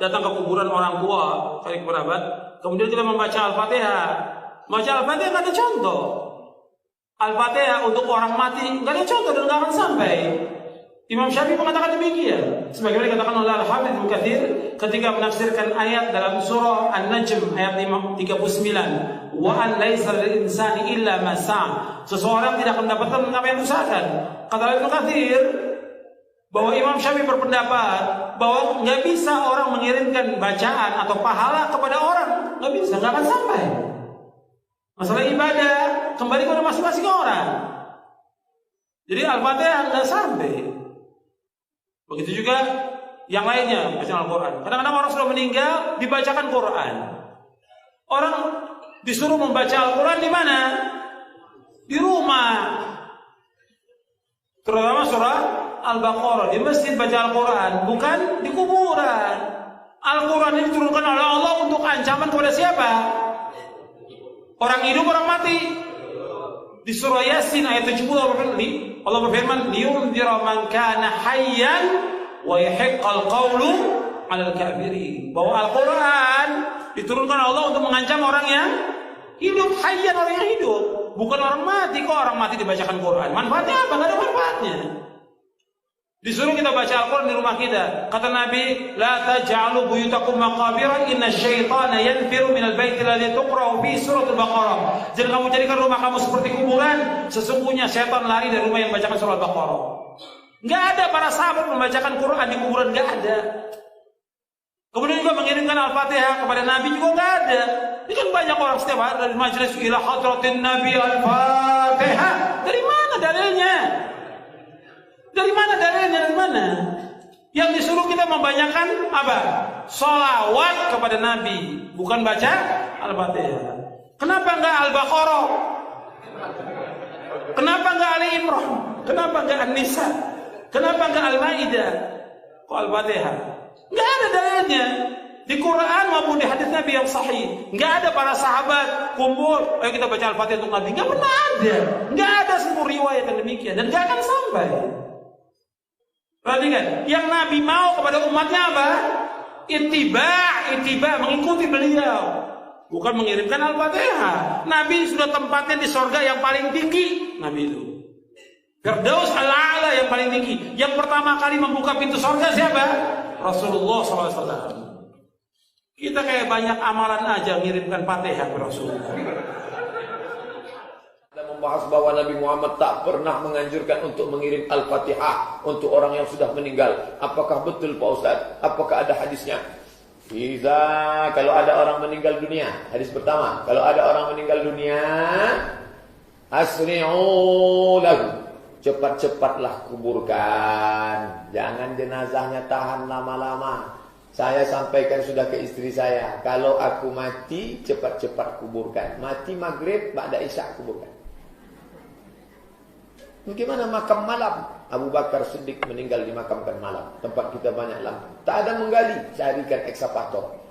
datang ke kuburan orang tua, kali kerabat, kemudian kita membaca Al-Fatihah. Baca Al-Fatihah nggak ada contoh. Al-Fatihah untuk orang mati nggak ada contoh dan nggak akan sampai. Imam Syafi'i mengatakan demikian. Sebagaimana dikatakan oleh Al-Hafidz Ibnu Katsir ketika menafsirkan ayat dalam surah An-Najm ayat 39, wa an laisa lil insani illa ma sa'a. Seseorang tidak akan mendapatkan apa yang diusahakan. Kata Ibnu Katsir bahwa Imam Syafi'i berpendapat bahwa nggak bisa orang mengirimkan bacaan atau pahala kepada orang, nggak bisa, nggak akan sampai. Masalah ibadah kembali kepada masing-masing orang. Jadi Al-Fatihah nggak sampai. Begitu juga yang lainnya bacaan Al-Quran. Kadang-kadang orang sudah meninggal dibacakan Quran. Orang disuruh membaca Al-Quran di mana? Di rumah. Terutama surah Al-Baqarah, di masjid baca Al-Quran, bukan di kuburan. Al-Quran ini diturunkan oleh Allah untuk ancaman kepada siapa? Orang hidup, orang mati. Di surah Yasin ayat 70 Allah berfirman, liyunzira man kana hayyan wa yahiqqal qawlu 'alal kafirin. Bahwa Al-Quran diturunkan Allah untuk mengancam orang yang hidup, hayyan, orang yang hidup, bukan orang mati. Kok orang mati dibacakan Quran? Manfaatnya apa? Enggak ada manfaatnya. Disuruh kita baca Al-Quran di rumah kita. Kata Nabi, la taj'alu buyutakum maqabira inna syaitana yanfiru minal baiti alladhi tuqra'u fi suratul Baqarah. Jangan kamu jadikan rumah kamu seperti kuburan. Sesungguhnya setan lari dari rumah yang membacakan surah Al-Baqarah. Enggak ada para sahabat membacakan Quran di kuburan, enggak ada. Kemudian juga mengirimkan Al-Fatihah kepada Nabi juga enggak ada. Ini kan banyak orang setiap hari dari majelis ila hadratin Nabi Al-Fatihah. Dari mana dalilnya? Dari mana dalilnya? Dari mana? Yang disuruh kita membanyakan apa? Sholawat kepada Nabi, bukan baca Al-Fatihah. Kenapa enggak Al-Baqarah? Kenapa enggak Ali Imran? Kenapa enggak An-Nisa? Kenapa enggak Al-Maidah? Kok Al-Fatihah? Enggak ada dalilnya. Di Quran maupun di hadis Nabi yang sahih, enggak ada para sahabat kumpul, ayo kita baca Al-Fatihah untuk Nabi. Enggak pernah ada. Enggak ada sebuah riwayat yang demikian dan enggak akan sampai. Perhatikan, yang Nabi mau kepada umatnya apa? Ittiba, mengikuti beliau, bukan mengirimkan Al-Fatihah. Nabi sudah tempatnya di surga yang paling tinggi. Nabi itu Firdaus al-A'la yang paling tinggi. Yang pertama kali membuka pintu surga siapa? Rasulullah SAW. Kita kayak banyak amalan aja ngirimkan Fatihah ke Rasulullah. Membahas bahwa Nabi Muhammad tak pernah menganjurkan untuk mengirim Al-Fatihah untuk orang yang sudah meninggal. Apakah betul Pak Ustaz? Apakah ada hadisnya? Kalau ada orang meninggal dunia, hadis pertama, kalau ada orang meninggal dunia, asri'u lahu, cepat-cepatlah kuburkan. Jangan jenazahnya tahan lama-lama. Saya sampaikan sudah ke istri saya, kalau aku mati cepat-cepat kuburkan. Mati maghrib, ba'da isya kuburkan. Bagaimana makam malam? Abu Bakar Siddiq meninggal dimakamkan malam. Tempat kita banyak lampu. Tak ada menggali, carikan ekskavator.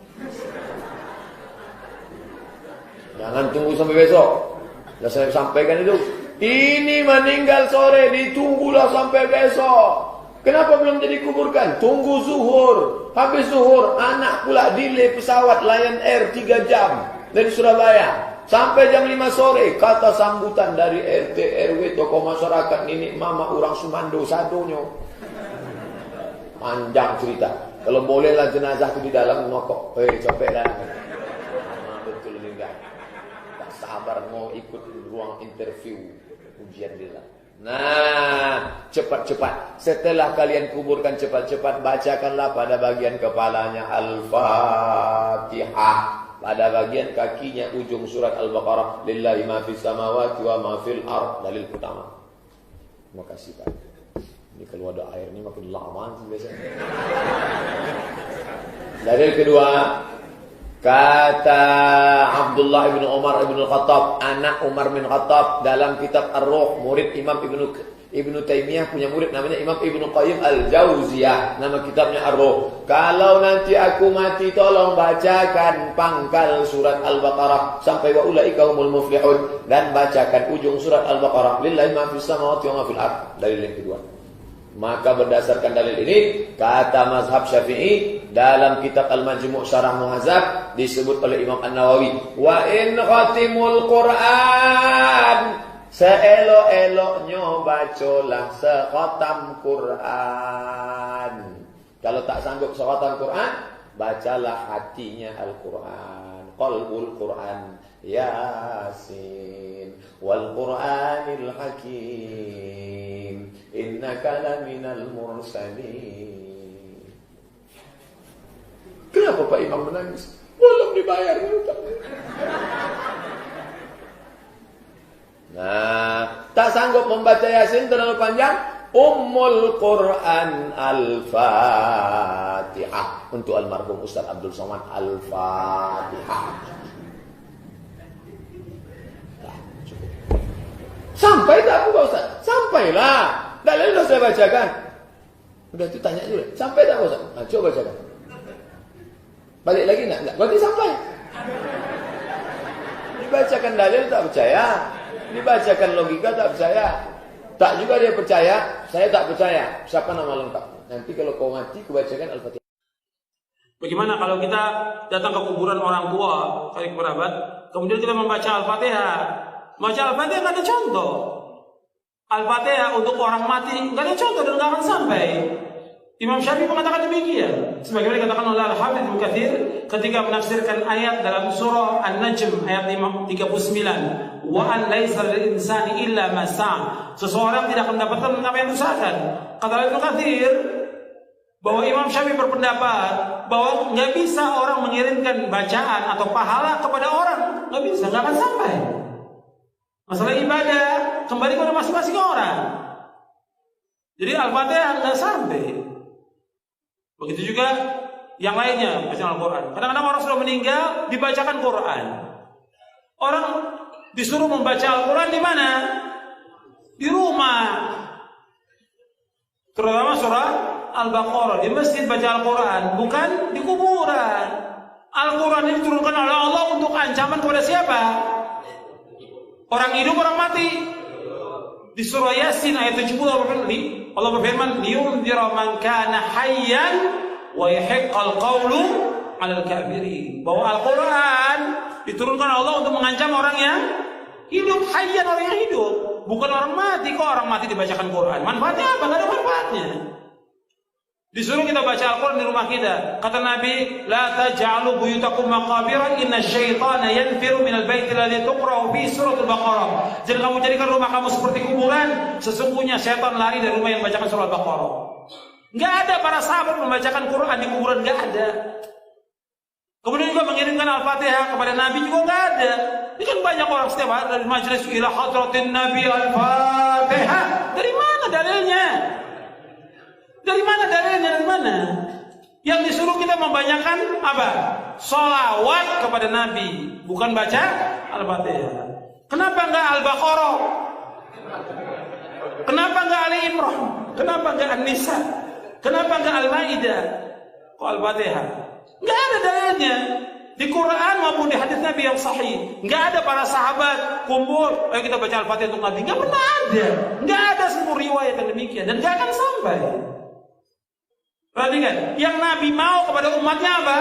Jangan tunggu sampai besok. Sudah saya sampaikan itu. Ini meninggal sore, ditunggulah sampai besok. Kenapa belum jadi kuburkan? Tunggu zuhur. Habis zuhur, anak pula delay pesawat Lion Air 3 jam dari Surabaya. Sampai jam 5 sore, kata sambutan dari RT, RW, tokoh masyarakat, nenek mama, orang Sumando, sadonyo. Panjang cerita. Kalau bolehlah jenazah itu di dalam ngokok. Copek dah. Betul enggak. Tak sabar mau ikut ruang interview ujian dia. Nah, cepat-cepat. Setelah kalian kuburkan cepat-cepat, bacakanlah pada bagian kepalanya Al-Fatihah. Pada bagian kakinya ujung surat Al-Baqarah, lillahi ma fis samawati wa ma fil ard. Dalil pertama. Terima kasih Pak. Ini kalau ada air ini makin lama sih biasanya. Dalil kedua, kata Abdullah bin Umar bin Khattab, anak Umar bin Khattab, dalam kitab Ar-Ruh, murid Imam Ibnu Taimiyah punya murid namanya Imam Ibnu Qayyim Al-Jauziyah, nama kitabnya Ar-Ruh. Kalau nanti aku mati tolong bacakan pangkal surat Al-Baqarah sampai wa ulaika humul muflihun, dan bacakan ujung surat Al-Baqarah, lillahi ma fis samawati wa ma fil ard. Dalil yang kedua. Maka berdasarkan dalil ini, kata mazhab Syafi'i, dalam kitab Al-Majmu' Syarah Muhadzab disebut oleh Imam An-Nawawi, wa in khatimul Quran, seelok-eloknya bacalah sekhatam Quran. Kalau tak sanggup sekhatam Quran, bacalah hatinya Al-Quran, qalbul Quran, Yasin wal Quranil Hakim, innaka laminal mursalin. Kenapa Pak Imam menangis? Belum dibayar hutang. Nah, tak sanggup membaca Yasin terlalu panjang, Ummul Quran Al-Fatihah untuk almarhum Ustaz Abdul Somad. Al-Fatihah. Nah, cukup. Sampai tak aku Pak Ustaz? Sampailah. Dalil sudah saya bacakan. Udah itu tanya dulu. Sampai tak Ustaz? Nah, coba bacakan. Balik lagi enggak? Berarti sampai. Dibacakan dalil tak percaya. Dibacakan logika tak percaya. Tak juga dia percaya, saya tak percaya. Siapa nama lengkap? Nanti kalau kau mati, kubacakan Al-Fatihah. Bagaimana kalau kita datang ke kuburan orang tua, kali kerabat, kemudian kita membaca Al-Fatihah? Baca Al-Fatihah nggak ada contoh. Al-Fatihah untuk orang mati nggak ada contoh dan nggak akan sampai. Imam Syafi'i mengatakan demikian. Sebagaimana dikatakan oleh Al-Hafidz Ibnu Katsir ketika menafsirkan ayat dalam surah An-Najm ayat 39, wa an laisa lil insani illa ma sa'a. Seseorang tidak akan mendapatkan apa yang diusahakan. Kata Ibnu Katsir bahwa Imam Syafi'i berpendapat bahwa nggak bisa orang mengirimkan bacaan atau pahala kepada orang, nggak bisa, nggak akan sampai. Masalah ibadah kembali kepada masing-masing orang. Jadi Al-Fatihah nggak sampai. Begitu juga yang lainnya bacaan Al-Quran. Kadang-kadang orang sudah meninggal dibacakan Quran. Orang disuruh membaca Al-Quran di mana? Di rumah. Terutama surah Al-Baqarah, di masjid baca Al-Quran, bukan di kuburan. Al-Quran ini diturunkan oleh Allah untuk ancaman kepada siapa? Orang hidup, orang mati. Di surah Yasin ayat 70 Allah berfirman, liyunzira man kana hayyan wa yahiqqal qawlu 'alal kafirin. Bahwa Al-Qur'an diturunkan Allah untuk mengancam orang yang hidup, hayyan, orang yang hidup, bukan orang mati. Kok orang mati dibacakan Quran? Manfaatnya apa? Enggak ada manfaatnya. Disuruh kita baca Al-Quran di rumah kita. Kata Nabi, la taj'alu buyutakum maqabira, inna syaitana yanfiru minal baiti alladhi tuqra'u fi suratul Baqarah. Jangan kamu jadikan rumah kamu seperti kuburan. Sesungguhnya syaitan lari dari rumah yang membacakan surah Al-Baqarah. Enggak ada para sahabat membacakan Quran di kuburan, enggak ada. Kemudian juga mengirimkan Al-Fatihah kepada Nabi juga enggak ada. Ini kan banyak orang setiap hari dari majelis ila hadratin Nabi Al-Fatihah. Dari mana dalilnya? Dari mana dalilnya? Dari mana? Yang disuruh kita membanyakan apa? Sholawat kepada Nabi, bukan baca Al-Fatihah. Kenapa enggak Al-Baqarah? Kenapa enggak Ali Imran? Kenapa enggak An-Nisa? Kenapa enggak Al-Maidah? Kok Al-Fatihah? Enggak ada dalilnya. Di Quran maupun di hadis Nabi yang sahih, enggak ada para sahabat kumpul, ayo kita baca Al-Fatihah untuk Nabi. Enggak pernah ada. Enggak ada seluruh riwayat yang demikian dan enggak akan sampai. Perhatikan, yang Nabi mau kepada umatnya apa?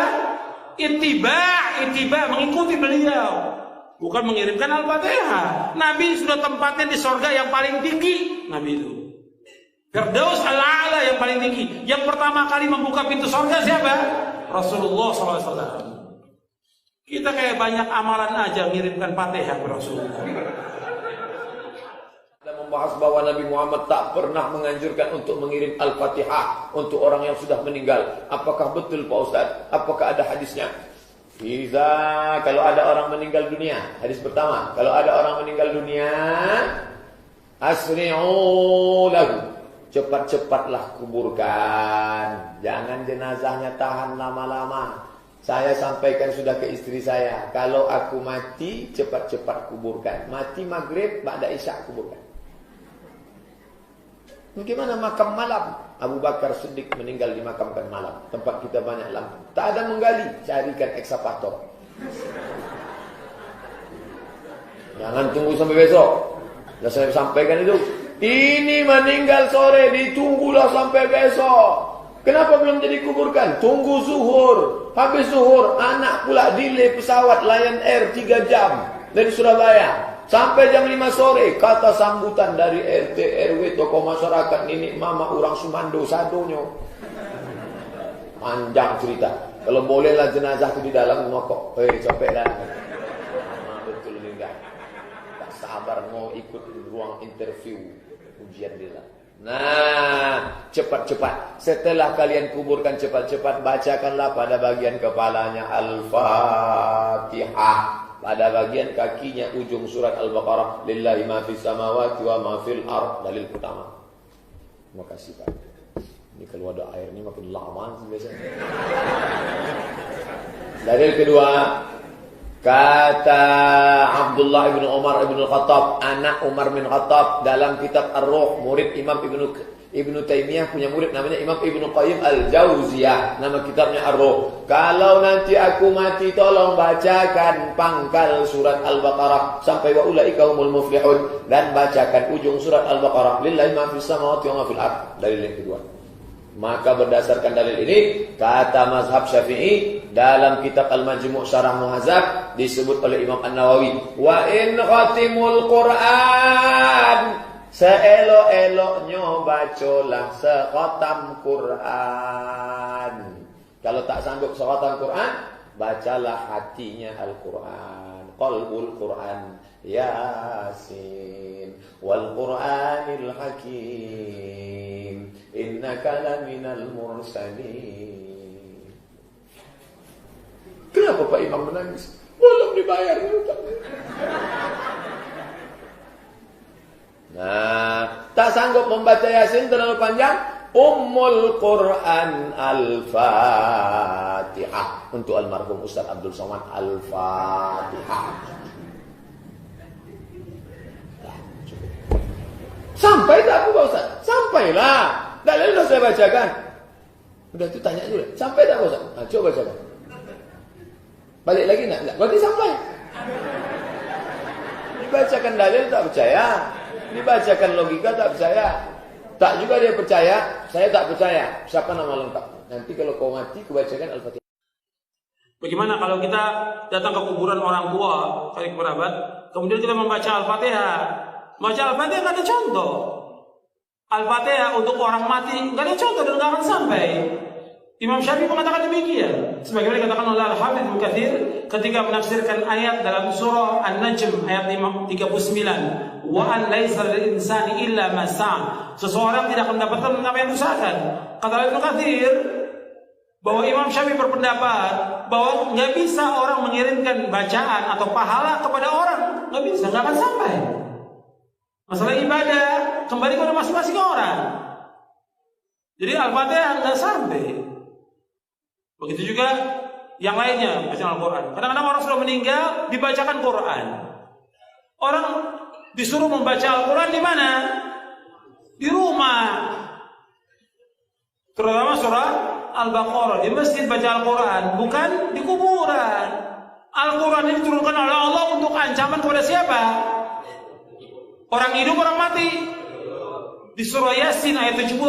Ittiba, mengikuti beliau, bukan mengirimkan Al-Fatihah. Nabi sudah tempatnya di surga yang paling tinggi. Nabi itu Firdaus al-A'la yang paling tinggi. Yang pertama kali membuka pintu surga siapa? Rasulullah SAW. Kita kayak banyak amalan aja mengirimkan Fatihah ke Rasulullah. Membahas bahwa Nabi Muhammad tak pernah menganjurkan untuk mengirim Al-Fatihah untuk orang yang sudah meninggal. Apakah betul Pak Ustaz? Apakah ada hadisnya? Kalau ada orang meninggal dunia, hadis pertama, kalau ada orang meninggal dunia, asri'u lahu, cepat-cepatlah kuburkan. Jangan jenazahnya tahan lama-lama. Saya sampaikan sudah ke istri saya, kalau aku mati cepat-cepat kuburkan. Mati maghrib, ba'da isya kuburkan. Bagaimana makam malam? Abu Bakar Siddiq meninggal dimakamkan malam. Tempat kita banyak lampu. Tak ada menggali, carikan ekskavator. Jangan tunggu sampai besok. Sudah saya sampaikan itu. Ini meninggal sore, ditunggulah sampai besok. Kenapa belum jadi kuburkan? Tunggu zuhur. Habis zuhur, anak pula delay pesawat Lion Air 3 jam dari Surabaya. Sampai jam 5 sore, kata sambutan dari RT, RW, tokoh masyarakat, nenek mama, orang Sumando, sadonyo. Panjang cerita. Kalau bolehlah jenazah itu di dalam ngokok. Capek dah. Betul ni dah. Tak sabar mau ikut ruang interview ujian dia. Nah, cepat-cepat. Setelah kalian kuburkan cepat-cepat, bacakanlah pada bagian kepalanya Al-Fatihah. Pada bagian kakinya ujung surat Al-Baqarah. Lillahi ma fis samawati wa ma fil ard. Dalil pertama. Terima kasih Pak. Ini kalau ada air ini makin lama sih biasanya. Dalil kedua. Kata Abdullah ibn Umar ibn Khattab, anak Umar bin Khattab, dalam kitab Ar-Ruh, murid Imam Ibnu Taimiyah, punya murid namanya Imam Ibnu Qayyim Al-Jauziyah, nama kitabnya Ar-Ruh. Kalau nanti aku mati, tolong bacakan pangkal surat Al-Baqarah sampai wa ulaika humul muflihun, dan bacakan ujung surat Al-Baqarah. Lillahi ma fis samawati wa ma fil ard. Dalil yang kedua. Maka berdasarkan dalil ini, kata mazhab Syafi'i dalam kitab Al-Majmu' Syarah Muhadzab disebut oleh Imam An-Nawawi, wa in khatimul Qur'an, seelok-eloknya bacalah sekhatam Qur'an. Kalau tak sanggup sekhatam Qur'an, bacalah hatinya Al-Qur'an, qalbul Qur'an, Yasin wal Qur'anil Hakim, innaka laminal mursalin. Kenapa Pak Imam menangis? Belum dibayar hutang. Nah, tak sanggup membaca Yasin terlalu panjang, Ummul Quran Al-Fatihah. Untuk almarhum Ustaz Abdul Somad, Al-Fatihah. Sampai tak aku Pak Ustaz? Sampailah. Dalil sudah saya bacakan. Udah itu tanya dulu. Sampai tak Ustaz? Nah, coba bacakan. Balik lagi nak? Berarti sampai. Dibacakan dalil tak percaya. Dibacakan logika tak percaya. Tak juga dia percaya. Saya tak percaya. Siapa nama lengkap? Nanti kalau kau mati, kubacakan Al-Fatihah. Bagaimana kalau kita datang ke kuburan orang tua, kali kerabat, kemudian kita membaca Al-Fatihah? Baca Al-Fatihah nggak ada contoh. Al-Fatihah untuk orang mati nggak ada contoh dan nggak akan sampai. Imam Syafi'i mengatakan demikian. Sebagaimana dikatakan oleh Al-Hafidz Ibnu Katsir ketika menafsirkan ayat dalam surah An-Najm ayat 39, wa an laisa lil insani illa ma sa'a. Seseorang tidak mendapatkan apa yang diusahakan. Kata Ibnu Katsir bahwa Imam Syafi'i berpendapat bahwa nggak bisa orang mengirimkan bacaan atau pahala kepada orang, nggak bisa, nggak akan sampai. Masalah ibadah kembali kepada masing-masing orang. Jadi Al-Fatihah nggak sampai. Begitu juga yang lainnya bacaan Al-Quran. Kadang-kadang orang sudah meninggal dibacakan Quran. Orang disuruh membaca Al-Quran di mana? Di rumah. Terutama surah Al-Baqarah, di masjid baca Al-Quran, bukan di kuburan. Al-Quran ini diturunkan oleh Allah untuk ancaman kepada siapa? Orang hidup, orang mati. Di surah Yasin ayat 70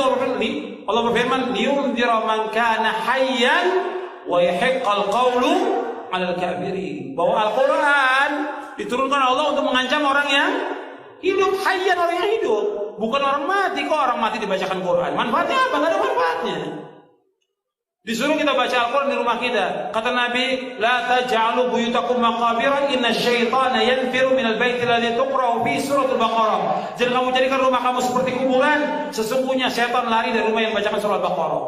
Allah berfirman, liyunzira man kana hayyan wa yahiqqal qawlu 'alal kafirin. Bahwa Al-Quran diturunkan Allah untuk mengancam orang yang hidup, hayyan, orang yang hidup, bukan orang mati. Kok orang mati dibacakan Quran? Manfaatnya apa? Enggak ada manfaatnya. Disuruh kita baca Al-Quran di rumah kita. Kata Nabi, la taj'alu buyutakum maqabira, inna syaitana yanfiru minal baiti alladhi tuqra'u fi suratul Baqarah. Jangan kamu jadikan rumah kamu seperti kuburan. Sesungguhnya syaitan lari dari rumah yang membacakan surah Al-Baqarah.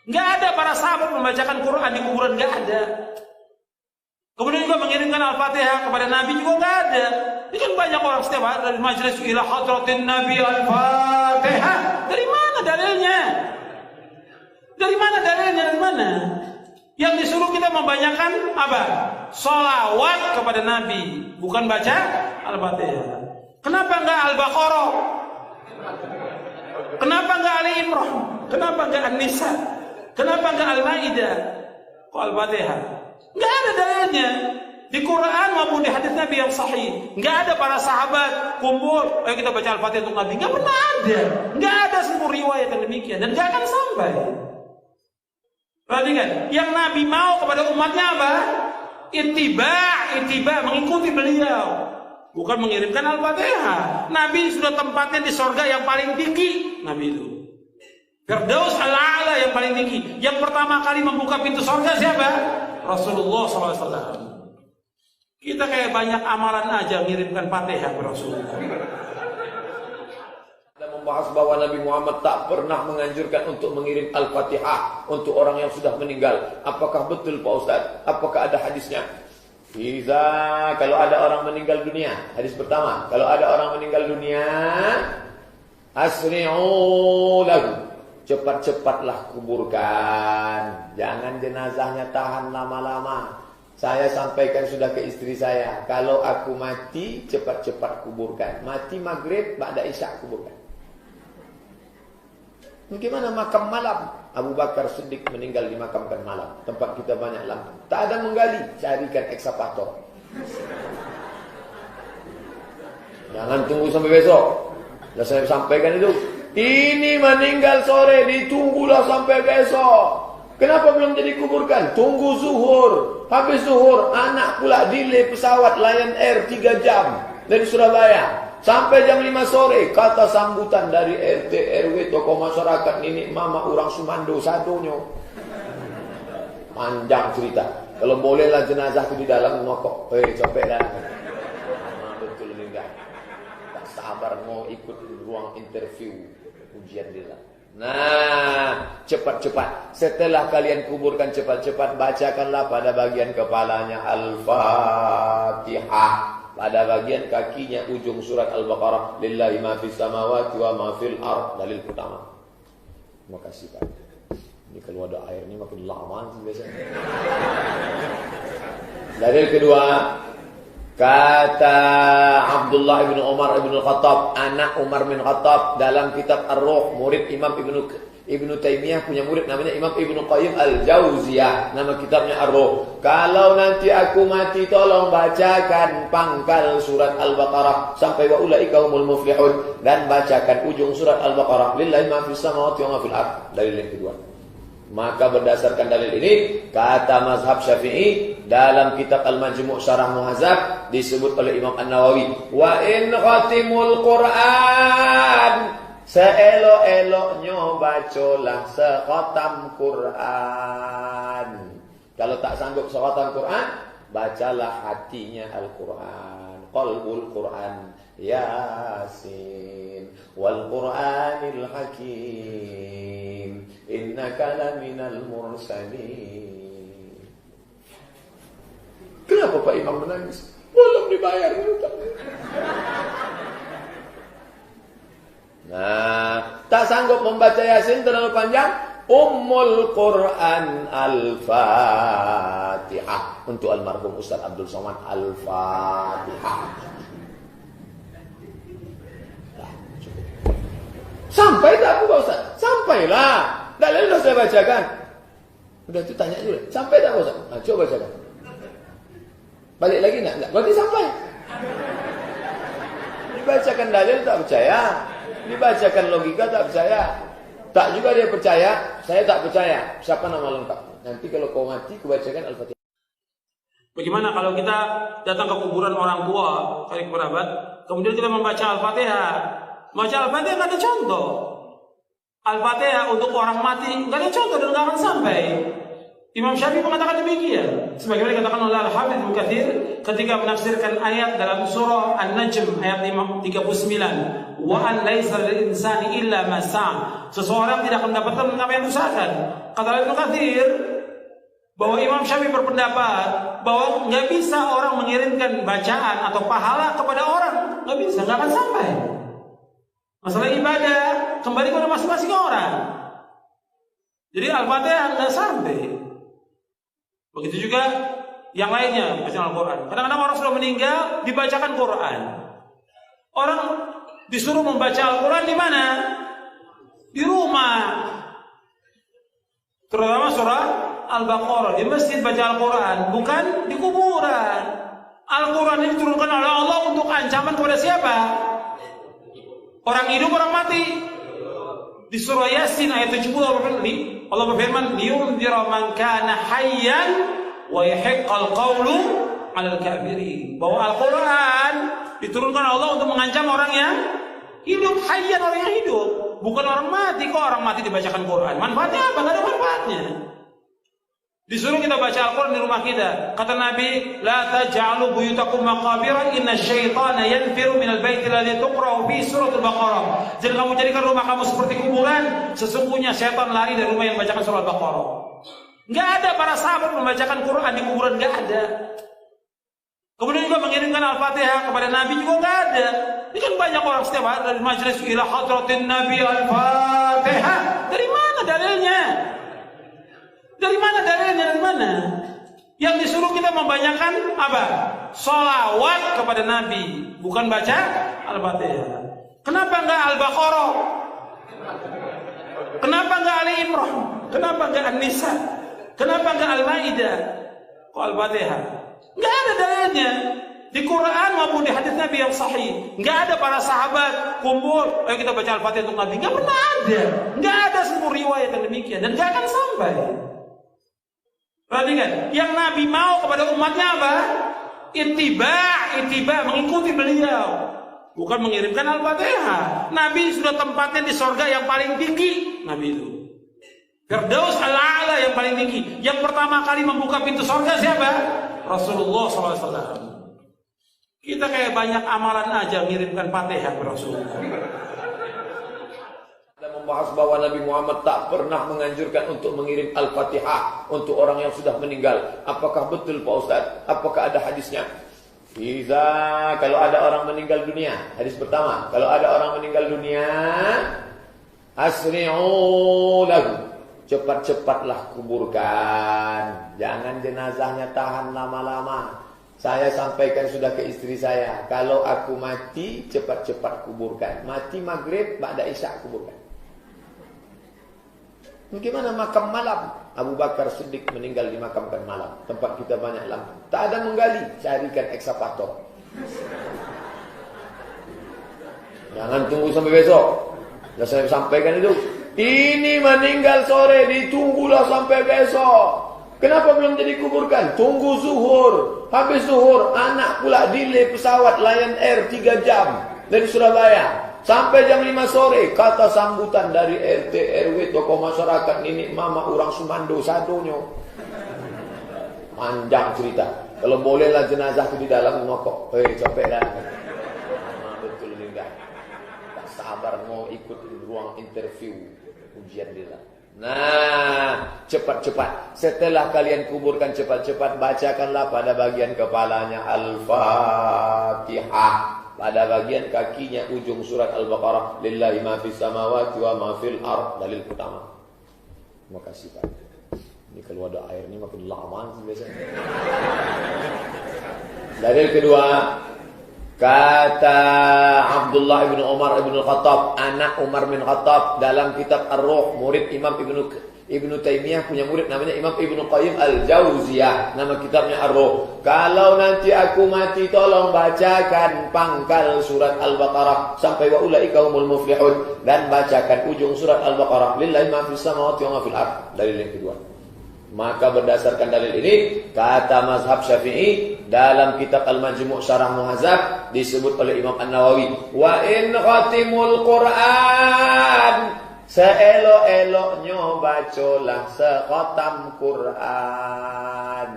Enggak ada para sahabat membacakan Quran di kuburan, enggak ada. Kemudian juga mengirimkan Al-Fatihah kepada Nabi juga enggak ada. Ini kan banyak orang setiap hari dari majelis ila hadratin Nabi Al-Fatihah. Dari mana dalilnya? Dari mana dalilnya? Dari mana? Yang disuruh kita membanyakan apa? Sholawat kepada Nabi, bukan baca Al-Fatihah. Kenapa enggak Al-Baqarah? Kenapa enggak Ali Imran? Kenapa enggak An-Nisa? Kenapa enggak Al-Maidah? Kok Al-Fatihah? Enggak ada dalilnya. Di Quran maupun di hadis Nabi yang sahih. Enggak ada para sahabat kumpul, ayo kita baca Al-Fatihah untuk Nabi. Enggak pernah ada. Enggak ada seluruh riwayat yang demikian dan enggak akan sampai. Perhatikan, yang Nabi mau kepada umatnya apa? Ittiba, mengikuti beliau. Bukan mengirimkan Al-Fatihah. Nabi sudah tempatnya di sorga yang paling tinggi. Nabi itu Firdaus al-A'la yang paling tinggi. Yang pertama kali membuka pintu sorga siapa? Rasulullah SAW. Kita kayak banyak amalan aja ngirimkan Fatihah ke Rasulullah. Kita membahas bahwa Nabi Muhammad tak pernah menganjurkan untuk mengirim Al-Fatihah untuk orang yang sudah meninggal. Apakah betul Pak Ustaz? Apakah ada hadisnya? Kalau ada orang meninggal dunia, hadis pertama, kalau ada orang meninggal dunia, asri'u lahu, cepat-cepatlah kuburkan. Jangan jenazahnya tahan lama-lama. Saya sampaikan sudah ke istri saya, kalau aku mati, cepat-cepat kuburkan. Mati maghrib, ba'da isya kuburkan. Bagaimana makam malam? Abu Bakar Siddiq meninggal dimakamkan malam. Tempat kita banyak lampu. Tak ada menggali, carikan ekskavator. Jangan tunggu sampai besok. Sudah saya sampaikan itu. Ini meninggal sore, ditunggulah sampai besok. Kenapa belum jadi kuburkan? Tunggu zuhur. Habis zuhur, anak pula delay pesawat Lion Air 3 jam dari Surabaya. Sampai jam 5 sore, kata sambutan dari RT, RW, tokoh masyarakat, nenek mama, orang Sumando, sadonyo. Panjang cerita. Kalau bolehlah jenazah itu di dalam ngokok. Capek dah. Betul ni enggak. Tak sabar mau ikut ruang interview ujian dia. Nah, cepat-cepat. Setelah kalian kuburkan cepat-cepat, bacakanlah pada bagian kepalanya Al-Fatihah. Pada bagian kakinya ujung surat Al-Baqarah, lillahi ma fis samawati wa ma fil ard. Dalil pertama. Terima kasih Pak. Ini kalau ada air ini makin lama sih biasanya. Dalil kedua, kata Abdullah bin Umar bin Khattab, anak Umar bin Khattab, dalam kitab Ar-Ruh, murid Imam Ibnu Taimiyah punya murid namanya Imam Ibnu Qayyim Al-Jauziyah, nama kitabnya Ar-Ruh. Kalau nanti aku mati, tolong bacakan pangkal surat Al-Baqarah sampai wa ulaika humul muflihun, dan bacakan ujung surat Al-Baqarah, lillahi ma fis samawati wa ma fil ard. Dalil yang kedua. Maka berdasarkan dalil ini, kata mazhab Syafi'i dalam kitab Al-Majmu' Syarah Muhadzab disebut oleh Imam An-Nawawi, wa in khatimul Qur'an, seelok-eloknya bacalah sekhatam Quran. Kalau tak sanggup sekhatam Quran, bacalah hatinya Al-Quran. Qalbul Quran, Yasin, wal Quranil Hakim, innaka laminal mursalin. Kenapa Pak Imam menangis? Belum dibayar hutang. Nah, tak sanggup membaca Yasin terlalu panjang, Ummul Quran Al-Fatihah. Untuk almarhum Ustaz Abdul Somad, Al-Fatihah. Sampai tak Pak Ustaz? Sampailah. Dalil sudah saya bacakan. Udah itu tanya dulu. Sampai tak Pak Ustaz? Nah, coba bacakan. Balik lagi enggak? Berarti sampai. Dibacakan dalil tak percaya. Dibacakan logika tak percaya. Tak juga dia percaya, saya tak percaya. Siapa nama lengkap? Nanti kalau kau mati, kubacakan Al-Fatihah. Bagaimana kalau kita datang ke kuburan orang tua, kali kerabat, kemudian kita membaca Al-Fatihah? Baca Al-Fatihah nggak ada contoh. Al-Fatihah untuk orang mati nggak ada contoh dan nggak akan sampai. Imam Syafi'i mengatakan demikian. Sebagaimana dikatakan oleh Al-Hafidz Ibnu Katsir ketika menafsirkan ayat dalam surah An-Najm ayat 39, wa an laisa lil insani illa ma sa'a. Seseorang tidak akan mendapatkan apa yang diusahakan. Kata Ibnu Katsir bahwa Imam Syafi'i berpendapat bahwa nggak bisa orang mengirimkan bacaan atau pahala kepada orang, nggak bisa, nggak akan sampai. Masalah ibadah kembali kepada masing-masing orang. Jadi Al-Fatihah nggak sampai. Begitu juga yang lainnya, bacaan Al-Quran. Kadang-kadang orang sudah meninggal, dibacakan Quran. Orang disuruh membaca Al-Quran di mana? Di rumah. Terutama surah Al-Baqarah. Di masjid baca Al-Quran, bukan di kuburan. Al-Quran ini diturunkan oleh Allah untuk ancaman kepada siapa? Orang hidup, orang mati. Di surah Yasin ayat 70 Allah berfirman, "Liyunzira man kana hayyan wa yahiqqal qawlu 'alal kafirin." Bahwa Al-Qur'an diturunkan Allah untuk mengancam orang yang hidup, hayyan, orang yang hidup, bukan orang mati. Kok orang mati dibacakan Quran? Manfaatnya apa? Enggak ada manfaatnya. Disuruh kita baca Al-Quran di rumah kita. Kata Nabi, "La taj'alu buyutakum maqabira, inna syaitana yanfiru minal baiti alladhi tuqra'u fi suratul Baqarah." Jangan kamu jadikan rumah kamu seperti kuburan. Sesungguhnya setan lari dari rumah yang membacakan surah Al-Baqarah. Enggak ada para sahabat membacakan Quran di kuburan, enggak ada. Kemudian juga mengirimkan Al-Fatihah kepada Nabi juga enggak ada. Ini kan banyak orang setiap hari dari majelis ila hadratin Nabi Al-Fatihah. Dari mana dalilnya? Dari mana dalilnya? Dari mana? Yang disuruh kita membanyakan apa? Sholawat kepada Nabi, bukan baca Al-Fatihah. Kenapa enggak Al-Baqarah? Kenapa enggak Ali Imran? Kenapa enggak An-Nisa? Kenapa enggak Al-Maidah? Kok Al-Fatihah? Enggak ada dalilnya. Di Quran maupun di hadis Nabi yang sahih. Enggak ada para sahabat kumpul, ayo kita baca Al-Fatihah untuk Nabi. Enggak pernah ada. Enggak ada seluruh riwayat yang demikian dan enggak akan sampai. Perhatikan, yang Nabi mau kepada umatnya apa? Ittiba, mengikuti beliau, bukan mengirimkan Al-Fatihah. Nabi sudah tempatnya di surga yang paling tinggi. Nabi itu Firdaus al-A'la yang paling tinggi. Yang pertama kali membuka pintu surga siapa? Rasulullah SAW. Kita kayak banyak amalan aja mengirimkan Fatihah ke Rasulullah. Membahas bahwa Nabi Muhammad tak pernah menganjurkan untuk mengirim Al-Fatihah untuk orang yang sudah meninggal. Apakah betul Pak Ustaz? Apakah ada hadisnya? Kalau ada orang meninggal dunia, hadis pertama, kalau ada orang meninggal dunia, asri'u lahu, cepat-cepatlah kuburkan. Jangan jenazahnya tahan lama-lama. Saya sampaikan sudah ke istri saya, kalau aku mati cepat-cepat kuburkan. Mati maghrib, ba'da isya kuburkan. Bagaimana makam malam? Abu Bakar Siddiq meninggal dimakamkan malam. Tempat kita banyak lampu. Tak ada menggali, carikan ekskavator. Jangan tunggu sampai besok. Sudah saya sampaikan itu. Ini meninggal sore, ditunggulah sampai besok. Kenapa belum jadi kuburkan? Tunggu zuhur. Habis zuhur, anak pula delay pesawat Lion Air 3 jam dari Surabaya. Sampai jam 5 sore, kata sambutan dari RT, RW, tokoh masyarakat, nenek mama, orang Sumando, sadonyo. Panjang cerita. Kalau bolehlah jenazah itu di dalam ngokok. Capek dah. Betul enggak. Tak sabar mau ikut ruang interview ujian dia. Nah, cepat-cepat. Setelah kalian kuburkan cepat-cepat, bacakanlah pada bagian kepalanya Al-Fatihah. Pada bagian kakinya ujung surat Al-Baqarah, lillahi ma fis samawati wa ma fil ard, dalil utama. Terima kasih Pak. Ini kalau ada air ini makin lama biasanya. Dalil kedua, kata Abdullah bin Umar bin Khattab, anak Umar bin Khattab, dalam kitab Ar-Ruh, murid Imam Ibnu Taimiyah punya murid namanya Imam Ibnu Qayyim Al-Jauziyah, nama kitabnya Ar-Ruh. Kalau nanti aku mati, tolong bacakan pangkal surat Al-Baqarah sampai wa ulaika humul muflihun, dan bacakan ujung surat Al-Baqarah, lillahi ma fis samawati wa ma fil ard. Dalil yang kedua. Maka berdasarkan dalil ini, kata mazhab Syafi'i dalam kitab Al-Majmu' Syarah Muhadzab disebut oleh Imam An-Nawawi, wa in khatimul Qur'an, seelok-eloknya bacalah sekhatam Quran.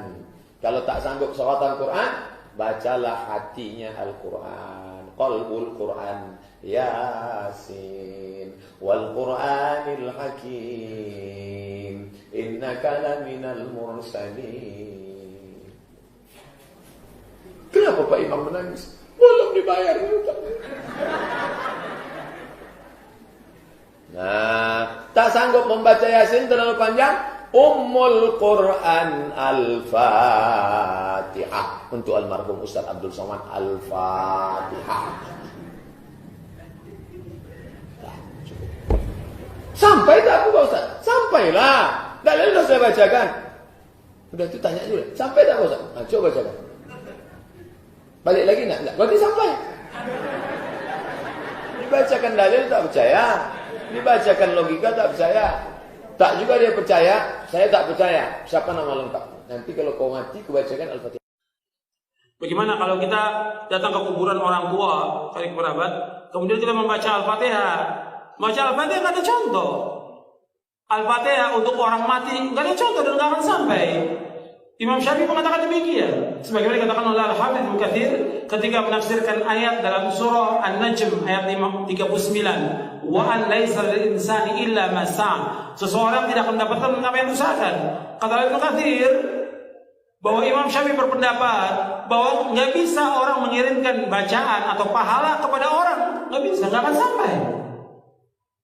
Kalau tak sanggup sekhatam Quran, bacalah hatinya Al-Quran, qalbul Quran, Yasin wal Quranil Hakim, innaka laminal mursalin. Kenapa Pak Imam menangis? Belum dibayar. Nah, tak sanggup membaca Yasin terlalu panjang, Ummul Quran Al-Fatihah untuk almarhum Ustaz Abdul Somad. Al-Fatihah. Sampai tak aku Pak Ustaz? Sampailah. Dalil sudah saya bacakan. Udah itu tanya dulu. Sampai tak Pak Ustaz? Nah, coba bacakan. Balik lagi enggak? Berarti sampai. Dibacakan dalil tak percaya. Dibacakan logika tak percaya. Tak juga dia percaya, saya tak percaya. Siapa nama lengkap? Nanti kalau kau mati, kubacakan Al-Fatihah. Bagaimana kalau kita datang ke kuburan orang tua, kali kerabat, kemudian kita membaca Al-Fatihah? Baca Al-Fatihah nggak ada contoh. Al-Fatihah untuk orang mati nggak ada contoh dan nggak akan sampai. Imam Syafi'i mengatakan demikian. Sebagaimana dikatakan oleh Al-Hafidz Ibnu Katsir ketika menafsirkan ayat dalam surah An-Najm ayat 39, wa an laisa lil insani illa ma sa'a. Seseorang tidak akan mendapatkan apa yang diusahakan. Kata Ibnu Katsir bahwa Imam Syafi'i berpendapat bahwa nggak bisa orang mengirimkan bacaan atau pahala kepada orang, nggak bisa, nggak akan sampai.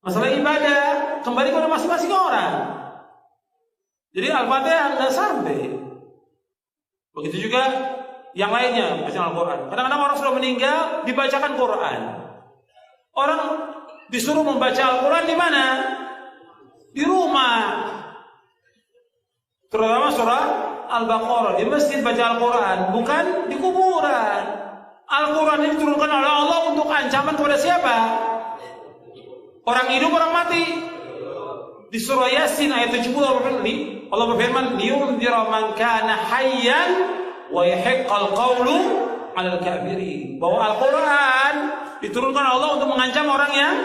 Masalah ibadah kembali kepada masing-masing orang. Jadi Al-Fatihah nggak sampai. Begitu juga yang lainnya, bacaan Al-Quran. Kadang-kadang orang sudah meninggal, dibacakan Quran. Orang disuruh membaca Al-Quran di mana? Di rumah. Terutama surah Al-Baqarah, di masjid baca Al-Quran, bukan di kuburan. Al-Quran ini diturunkan oleh Allah untuk ancaman kepada siapa? Orang hidup, orang mati. Di surah Yasin ayat 70 Allah berfirman, liyunzira man kana hayyan wa yahiqqal qawlu 'alal kafirin. Bahwa Al-Quran diturunkan Allah untuk mengancam orang yang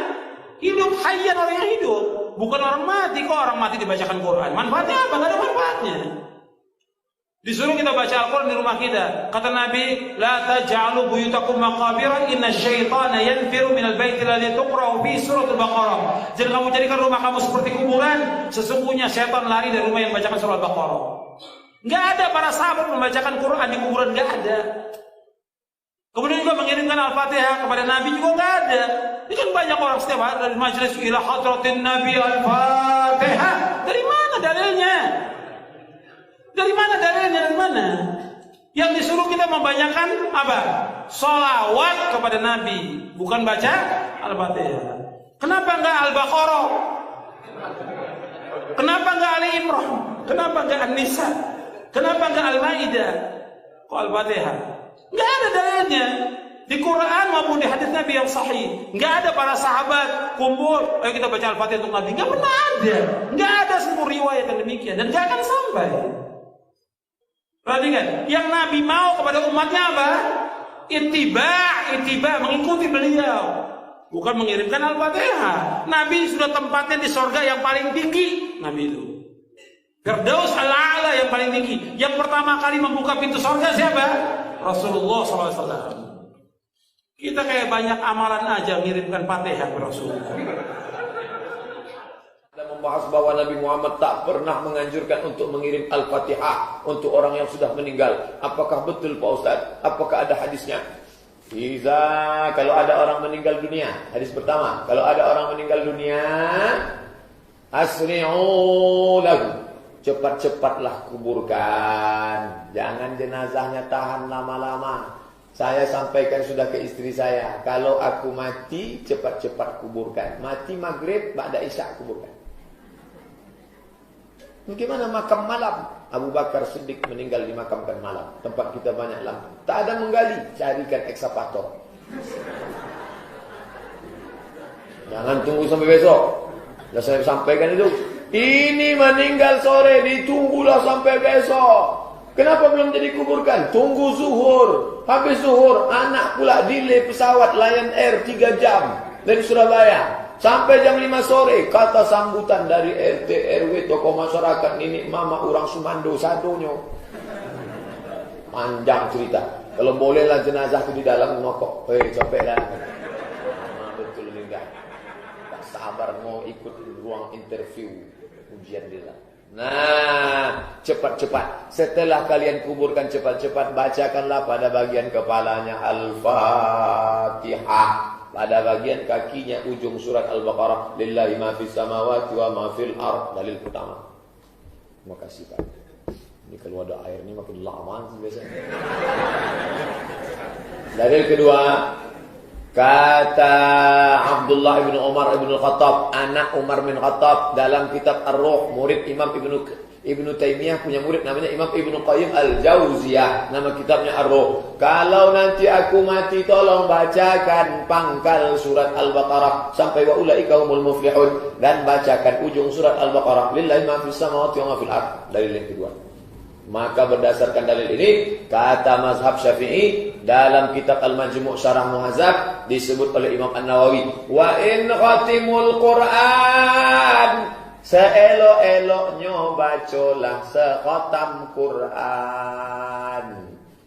hidup, hayyan, orang yang hidup, bukan orang mati. Kok orang mati dibacakan Quran? Manfaatnya apa? Enggak ada manfaatnya. Disuruh kita baca Al-Quran di rumah kita. Kata Nabi, la taj'alu buyutakum maqabira inna syaitana yanfiru minal baiti alladhi tuqra'u fi suratul Baqarah. Jangan kamu jadikan rumah kamu seperti kuburan. Sesungguhnya syaitan lari dari rumah yang membacakan surah Al-Baqarah. Enggak ada para sahabat membacakan Quran di kuburan, enggak ada. Kemudian juga mengirimkan Al-Fatihah kepada Nabi juga enggak ada. Ini kan banyak orang setiap hari dari majelis ila hadratin Nabi Al-Fatihah. Dari mana dalilnya? Dari mana dalilnya? Dari mana? Yang disuruh kita membanyakan apa? Sholawat kepada Nabi, bukan baca Al-Fatihah. Kenapa enggak Al-Baqarah? Kenapa enggak Ali Imran? Kenapa enggak An-Nisa? Kenapa enggak Al-Maidah? Kok Al-Fatihah? Enggak ada dalilnya. Di Quran maupun di hadis Nabi yang sahih, enggak ada para sahabat kumpul, ayo kita baca Al-Fatihah untuk Nabi. Enggak pernah ada. Enggak ada seluruh riwayat yang demikian dan enggak akan sampai. Perhatikan, yang Nabi mau kepada umatnya apa? Ittiba, mengikuti beliau, bukan mengirimkan Al-Fatihah. Nabi sudah tempatnya di sorga yang paling tinggi. Nabi itu Firdaus al-A'la yang paling tinggi. Yang pertama kali membuka pintu sorga siapa? Rasulullah SAW. Kita kayak banyak amalan aja mengirimkan Fatihah ke Rasulullah. Membahas bahwa Nabi Muhammad tak pernah menganjurkan untuk mengirim Al-Fatihah untuk orang yang sudah meninggal. Apakah betul Pak Ustaz? Apakah ada hadisnya? Kalau ada orang meninggal dunia, hadis pertama, kalau ada orang meninggal dunia, asri'u lahu, cepat-cepatlah kuburkan. Jangan jenazahnya tahan lama-lama. Saya sampaikan sudah ke istri saya, kalau aku mati cepat-cepat kuburkan. Mati maghrib, ba'da isya kuburkan. Bagaimana makam malam? Abu Bakar Siddiq meninggal dimakamkan malam. Tempat kita banyak lampu. Tak ada menggali, carikan ekskavator. Jangan tunggu sampai besok. Sudah saya sampaikan itu. Ini meninggal sore, ditunggulah sampai besok. Kenapa belum jadi kuburkan? Tunggu zuhur. Habis zuhur, anak pula delay pesawat Lion Air 3 jam dari Surabaya. Sampai jam 5 sore, kata sambutan dari RT, RW, tokoh masyarakat, nenek mama, orang Sumando, sadonyo. Panjang cerita. Kalau bolehlah jenazah itu di dalam nokok. Capek dah. Betul enggak. Tak sabar mau ikut ruang interview ujian dia. Nah, cepat-cepat. Setelah kalian kuburkan cepat-cepat, bacakanlah pada bagian kepalanya Al-Fatihah. Pada bagian kakinya ujung surat Al-Baqarah, lillahi ma fis samawati wa ma fil ard. Dalil pertama. Terima kasih Pak. Ini kalau ada air ini makin lama sih biasanya. Dalil kedua, kata Abdullah ibnu Umar ibnu Khattab, anak Umar bin Khattab dalam kitab Ar-Ruh, murid Imam Ibnu Taimiyah punya murid namanya Imam Ibnu Qayyim Al-Jauziyah. Nama kitabnya Ar-Ruh. Kalau nanti aku mati, tolong bacakan pangkal surat Al-Baqarah sampai wa ulaika humul muflihun, dan bacakan ujung surat Al-Baqarah. Lillahi ma fis samawati wa ma fil ardh. Dalil yang kedua. Maka berdasarkan dalil ini, kata mazhab Syafi'i dalam kitab Al-Majmu' Syarah Muhadzab disebut oleh Imam An-Nawawi, wa in khatimul Qur'an, seelok-eloknya bacalah sekhatam Quran.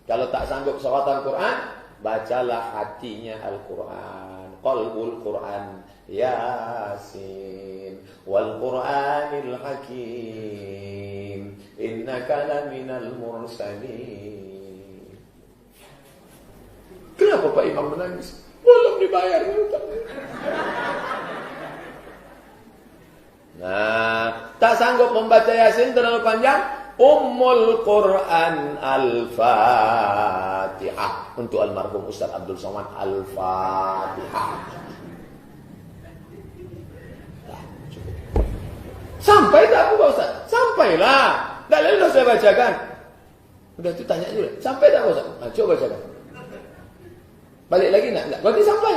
Kalau tak sanggup sekhatam Quran, bacalah hatinya Al-Quran, qalbul Quran, Yasin wal Qur'anil Hakim, innaka laminal mursalin. Kenapa Pak Imam menangis? Belum dibayar hutangnya. Nah, tak sanggup membaca Yasin terlalu panjang, Ummul Quran Al-Fatihah untuk almarhum Ustaz Abdul Somad. Al-Fatihah. Nah, cukup. Sampai tak Pak Ustaz? Sampailah. Dalil sudah saya bacakan. Udah itu tanya dulu. Sampai tak Pak Ustaz? Nah, coba bacakan. Balik lagi enggak? Enggak. Berarti sampai.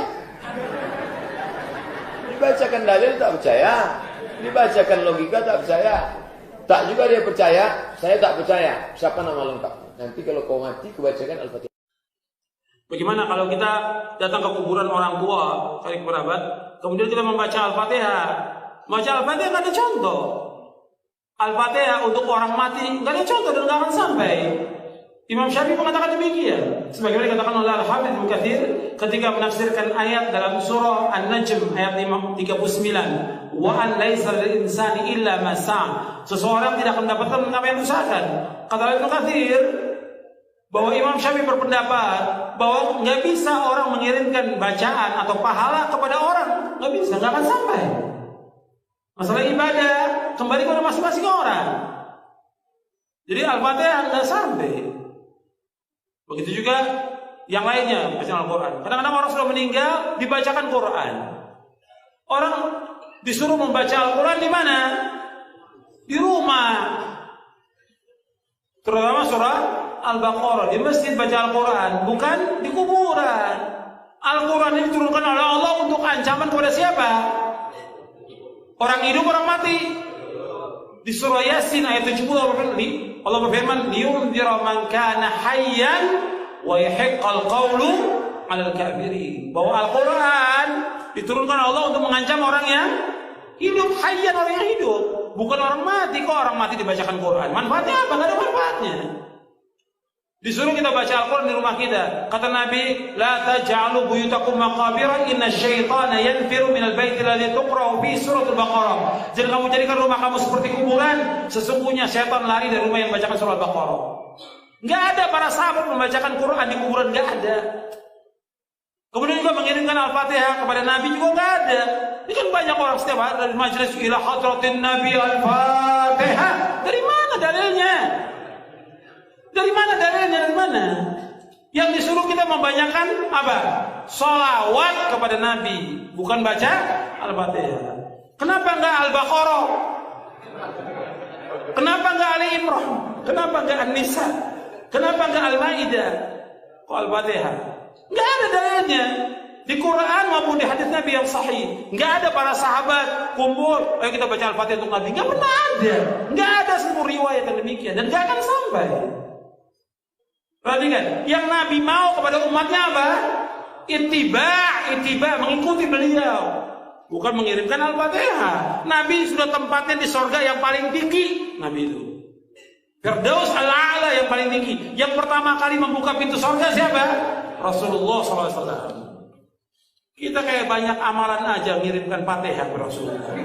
Dibacakan dalil tak percaya. Dibacakan logika tak percaya. Tak juga dia percaya, saya tak percaya. Siapa nama lengkap? Nanti kalau kau mati, kebacakan Al-Fatihah. Bagaimana kalau kita datang ke kuburan orang tua, kali kerabat, kemudian kita membaca Al-Fatihah? Baca Al-Fatihah nggak ada contoh. Al-Fatihah untuk orang mati nggak ada contoh dan nggak akan sampai. Imam Syafi'i mengatakan demikian. Sebagaimana dikatakan oleh Al-Hafidz Ibnu Katsir ketika menafsirkan ayat dalam surah An-Najm ayat 39, wa an laisa lil insani illa ma sa'a. Seseorang tidak akan mendapatkan apa yang diusahakan. Kata Ibnu Katsir bahwa Imam Syafi'i berpendapat bahwa nggak bisa orang mengirimkan bacaan atau pahala kepada orang, nggak bisa, nggak akan sampai. Masalah ibadah kembali kepada masing-masing orang. Jadi Al-Fatihah nggak sampai. Begitu juga yang lainnya, bacaan Al-Quran. Kadang-kadang orang sudah meninggal, dibacakan Quran. Orang disuruh membaca Al-Quran di mana? Di rumah. Terutama surah Al-Baqarah, di masjid baca Al-Quran, bukan di kuburan. Al-Quran ini diturunkan oleh Allah untuk ancaman kepada siapa? Orang hidup, orang mati. Di surah Yasin ayat 70 Allah berfirman, liyunzira man kana hayyan wa yahiqqal qawlu 'alal kafirin. Bahwa Al-Qur'an diturunkan Allah untuk mengancam orang yang hidup, hayyan, orang yang hidup, bukan orang mati. Kok orang mati dibacakan Quran? Manfaatnya apa? Enggak ada manfaatnya. Disuruh kita baca Al-Quran di rumah kita. Kata Nabi, la taj'alu buyutakum maqabira, inna syaitana yanfiru minal baiti alladhi tuqra'u fi suratul Baqarah. Jangan kamu jadikan rumah kamu seperti kuburan. Sesungguhnya syaitan lari dari rumah yang membacakan surah Al-Baqarah. Enggak ada para sahabat membacakan Quran di kuburan, enggak ada. Kemudian juga mengirimkan Al-Fatihah kepada Nabi juga enggak ada. Ini kan banyak orang setiap hari dari majelis ila hadratin Nabi Al-Fatihah. Dari mana dalilnya? Dari mana dalilnya? Dari mana? Yang disuruh kita membanyakan apa? Sholawat kepada Nabi, bukan baca Al-Fatihah. Kenapa enggak Al-Baqarah? Kenapa enggak Ali Imran? Kenapa enggak An-Nisa? Kenapa enggak Al-Maidah? Kok Al-Fatihah? Enggak ada dalilnya. Di Quran maupun di hadis Nabi yang sahih, enggak ada para sahabat kumpul, ayo kita baca Al-Fatihah untuk Nabi. Enggak pernah ada. Enggak ada seluruh riwayat yang demikian dan enggak akan sampai. Perhatikan, yang Nabi mau kepada umatnya apa? Ittiba, mengikuti beliau. Bukan mengirimkan Al-Fatihah. Nabi sudah tempatnya di surga yang paling tinggi. Nabi itu Firdaus Al-A'la yang paling tinggi. Yang pertama kali membuka pintu surga siapa? Rasulullah SAW. Kita kayak banyak amalan aja mengirimkan Fatihah ke Rasulullah.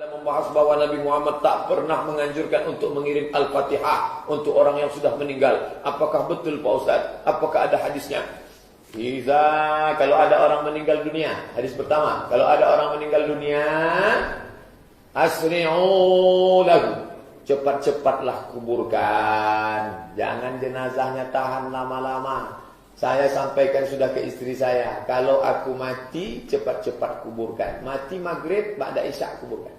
Membahas bahwa Nabi Muhammad tak pernah menganjurkan untuk mengirim Al-Fatihah untuk orang yang sudah meninggal. Apakah betul Pak Ustaz? Apakah ada hadisnya? Kalau ada orang meninggal dunia, hadis pertama, kalau ada orang meninggal dunia, asri'u lahu, cepat-cepatlah kuburkan. Jangan jenazahnya tahan lama-lama. Saya sampaikan sudah ke istri saya, kalau aku mati cepat-cepat kuburkan. Mati maghrib, ba'da isya kuburkan.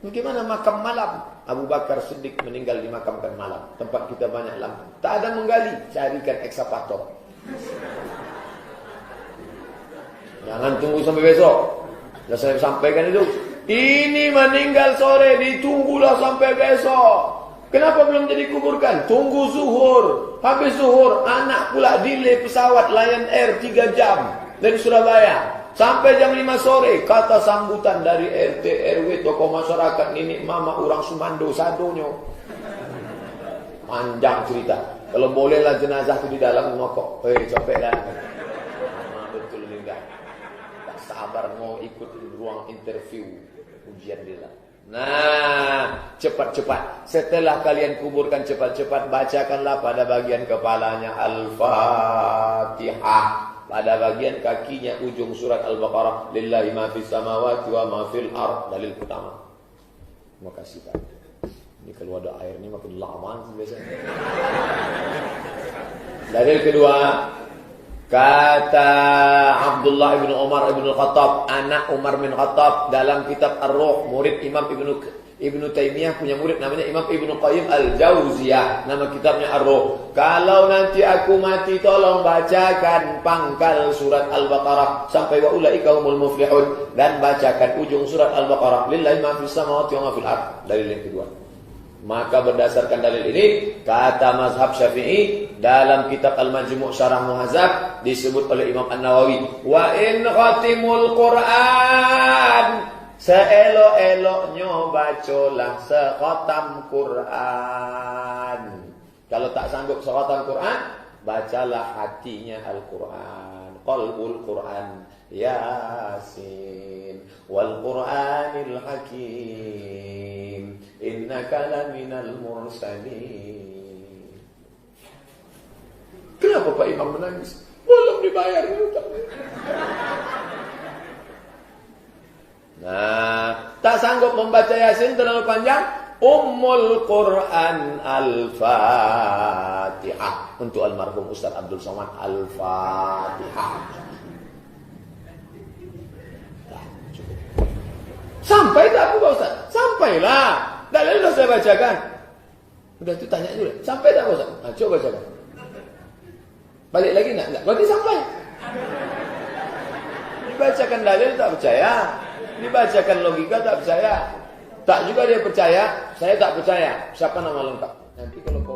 Bagaimana makam malam? Abu Bakar Siddiq meninggal dimakamkan malam. Tempat kita banyak lampu. Tak ada menggali, carikan ekskavator. Jangan tunggu sampai besok. Sudah saya sampaikan itu. Ini meninggal sore, ditunggulah sampai besok. Kenapa belum jadi kuburkan? Tunggu zuhur. Habis zuhur, anak pula delay pesawat Lion Air 3 jam dari Surabaya. Sampai jam 5 sore, kata sambutan dari RT, RW, tokoh masyarakat, nenek mama, orang Sumando, sadonyo. Panjang cerita. Kalau bolehlah jenazah itu di dalam ngokok. Capek lah. Betul enggak. Tak sabar mau ikut ruang interview ujian dia. Nah, cepat-cepat. Setelah kalian kuburkan cepat-cepat, bacakanlah pada bagian kepalanya Al-Fatihah. Pada bagian kakinya ujung surat Al-Baqarah. Lillahi ma fis samawati wa ma fil ard. Dalil pertama. Terima kasih Pak. Ini kalau ada air ini makin lama biasanya. Dalil kedua. Kata Abdullah bin Umar bin Khattab, anak Umar bin Khattab, dalam kitab Ar-Ruh, murid Imam Ibnu Taimiyah, punya murid namanya Imam Ibnu Qayyim Al-Jauziyah, nama kitabnya Ar-Ruh. Kalau nanti aku mati, tolong bacakan pangkal surat Al-Baqarah sampai wa ulaika humul muflihun, dan bacakan ujung surat Al-Baqarah. Lillahi ma fis samawati wa ma fil ard. Dalil yang kedua. Maka berdasarkan dalil ini, kata mazhab Syafi'i dalam kitab Al-Majmu' Syarah Muhadzab disebut oleh Imam An-Nawawi, wa in khatimul Qur'an, seelok-eloknya bacalah sekhatam Qur'an. Kalau tak sanggup sekhatam Qur'an, bacalah hatinya Al-Qur'an, qalbul Qur'an, Yasin wal Qur'anil Hakim, innaka laminal mursalin. Kenapa Pak Imam menangis? Belum dibayar hutang. Nah, tak sanggup membaca Yasin terlalu panjang, Ummul Quran Al-Fatihah. Untuk almarhum Ustaz Abdul Somad, Al-Fatihah. Sampai tak aku Pak Ustaz? Sampailah. Dalil sudah saya bacakan. Udah itu tanya dulu. Sampai tak Pak Ustaz? Nah, coba bacakan. Balik lagi enggak? Berarti sampai. Dibacakan dalil tak percaya. Dibacakan logika tak percaya. Tak juga dia percaya. Saya tak percaya. Siapa nama lengkap? Nanti kalau kau